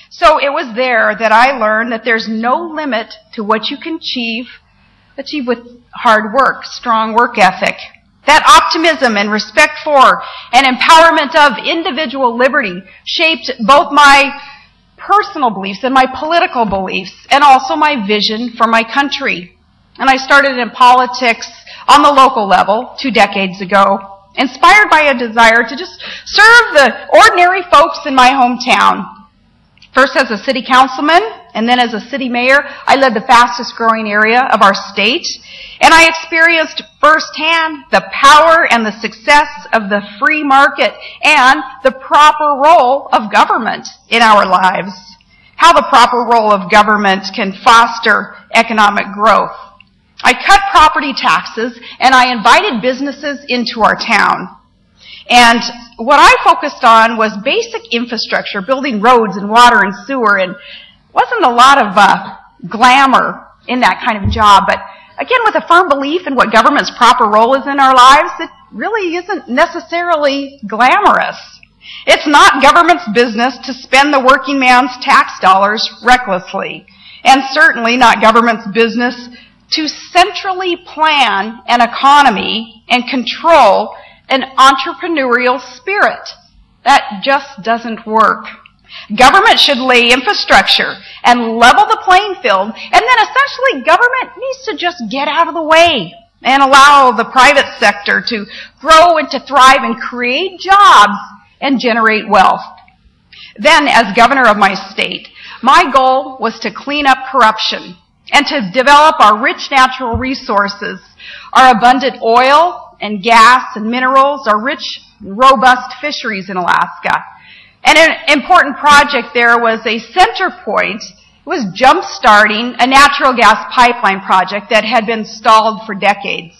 So it was there that I learned that there's no limit to what you can achieve with hard work, strong work ethic. That optimism and respect for and empowerment of individual liberty shaped both my personal beliefs and my political beliefs, and also my vision for my country. And I started in politics on the local level 2 decades ago, inspired by a desire to just serve the ordinary folks in my hometown. First as a city councilman, and then as a city mayor, I led the fastest growing area of our state, and I experienced firsthand the power and the success of the free market and the proper role of government in our lives. How the proper role of government can foster economic growth. I cut property taxes and I invited businesses into our town. And what I focused on was basic infrastructure, building roads and water and sewer, and wasn't a lot of glamour in that kind of job, but again, with a firm belief in what government's proper role is in our lives, it really isn't necessarily glamorous. It's not government's business to spend the working man's tax dollars recklessly, and certainly not government's business to centrally plan an economy and control an entrepreneurial spirit. That just doesn't work. Government should lay infrastructure and level the playing field, and then essentially government needs to just get out of the way and allow the private sector to grow and to thrive and create jobs and generate wealth. Then, as governor of my state, my goal was to clean up corruption and to develop our rich natural resources, our abundant oil and gas and minerals, our rich, robust fisheries in Alaska. And an important project there was a center point. It was jump-starting a natural gas pipeline project that had been stalled for decades.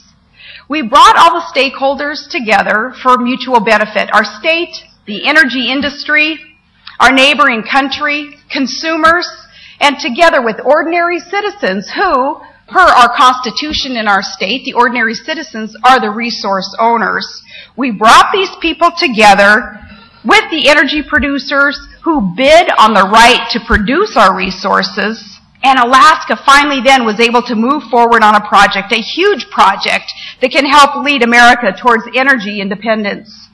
We brought all the stakeholders together for mutual benefit. Our state, the energy industry, our neighboring country, consumers, and together with ordinary citizens who, per our Constitution in our state, the ordinary citizens are the resource owners. We brought these people together with the energy producers who bid on the right to produce our resources, and Alaska finally then was able to move forward on a project, a huge project that can help lead America towards energy independence.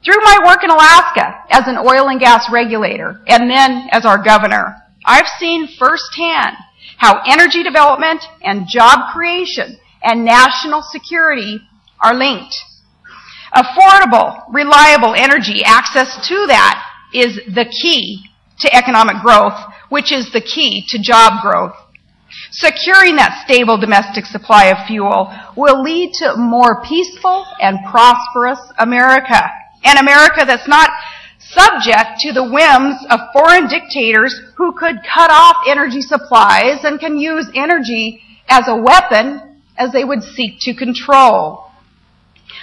Through my work in Alaska as an oil and gas regulator, and then as our governor, I've seen firsthand how energy development and job creation and national security are linked. Affordable, reliable energy access to that is the key to economic growth, which is the key to job growth. Securing that stable domestic supply of fuel will lead to a more peaceful and prosperous America, an America that's not subject to the whims of foreign dictators who could cut off energy supplies and can use energy as a weapon as they would seek to control.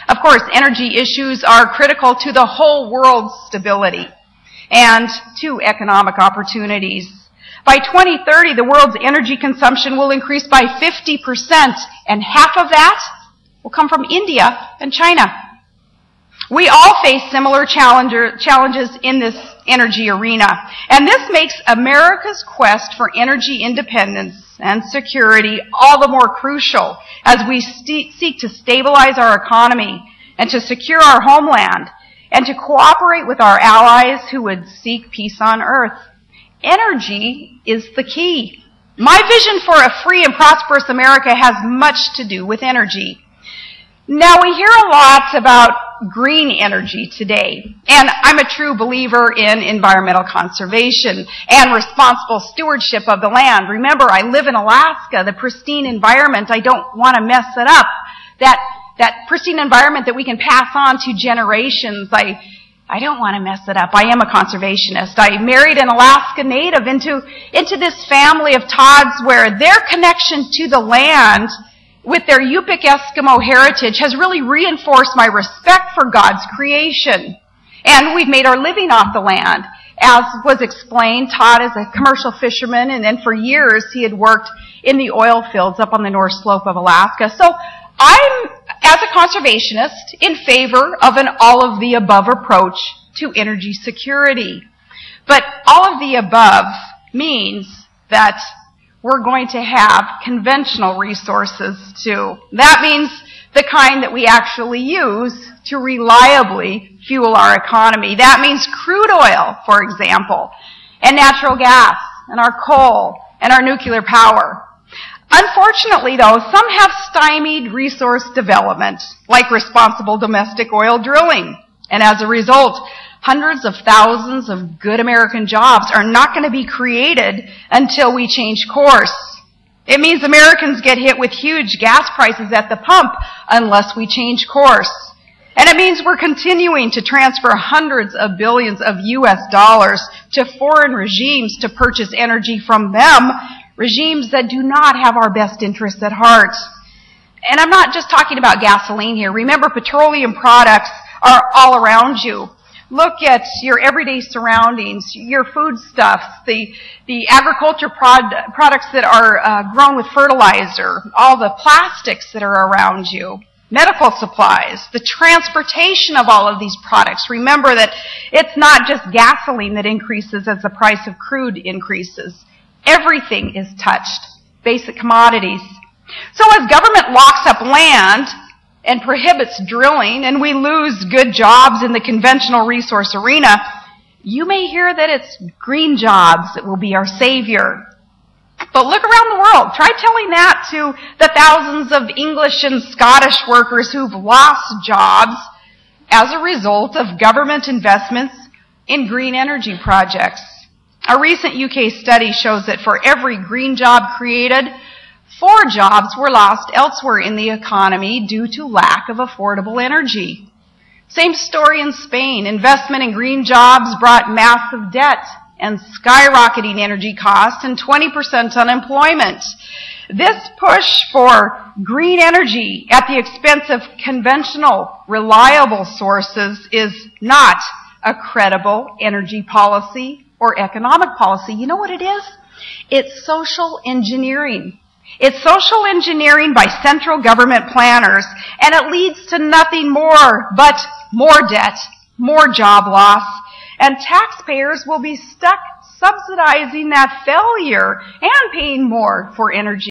Of course, energy issues are critical to the whole world's stability and to economic opportunities. By 2030, the world's energy consumption will increase by 50%, and half of that will come from India and China. We all face similar challenges in this energy arena, and this makes America's quest for energy independence and security all the more crucial as we seek to stabilize our economy and to secure our homeland and to cooperate with our allies who would seek peace on earth. Energy is the key. My vision for a free and prosperous America has much to do with energy. Now, we hear a lot about green energy today, and I'm a true believer in environmental conservation and responsible stewardship of the land. Remember, I live in Alaska, the pristine environment. I don't want to mess it up. That pristine environment that we can pass on to generations, I don't want to mess it up. I am a conservationist. I married an Alaska native into this family of Todds where their connection to the land with their Yupik Eskimo heritage has really reinforced my respect for God's creation. And we've made our living off the land. As was explained, Todd is a commercial fisherman, and then for years he had worked in the oil fields up on the North Slope of Alaska. So I'm, as a conservationist, in favor of an all-of-the-above approach to energy security. But all of the above means that we're going to have conventional resources too. That means the kind that we actually use to reliably fuel our economy. That means crude oil, for example, and natural gas, and our coal, and our nuclear power. Unfortunately, though, some have stymied resource development, like responsible domestic oil drilling. And as a result, hundreds of thousands of good American jobs are not going to be created until we change course. It means Americans get hit with huge gas prices at the pump unless we change course. And it means we're continuing to transfer hundreds of billions of U.S. dollars to foreign regimes to purchase energy from them, regimes that do not have our best interests at heart. And I'm not just talking about gasoline here. Remember, petroleum products are all around you. Look at your everyday surroundings, your foodstuffs, the agriculture products that are grown with fertilizer, all the plastics that are around you, medical supplies, the transportation of all of these products. Remember that it's not just gasoline that increases as the price of crude increases. Everything is touched, basic commodities. So as government locks up land and prohibits drilling, and we lose good jobs in the conventional resource arena, you may hear that it's green jobs that will be our savior. But look around the world. Try telling that to the thousands of English and Scottish workers who've lost jobs as a result of government investments in green energy projects. A recent UK study shows that for every green job created, 4 jobs were lost elsewhere in the economy due to lack of affordable energy. Same story in Spain. Investment in green jobs brought massive debt and skyrocketing energy costs and 20% unemployment. This push for green energy at the expense of conventional, reliable sources is not a credible energy policy or economic policy. You know what it is? It's social engineering. It's social engineering by central government planners, and it leads to nothing more but more debt, more job loss, and taxpayers will be stuck subsidizing that failure and paying more for energy.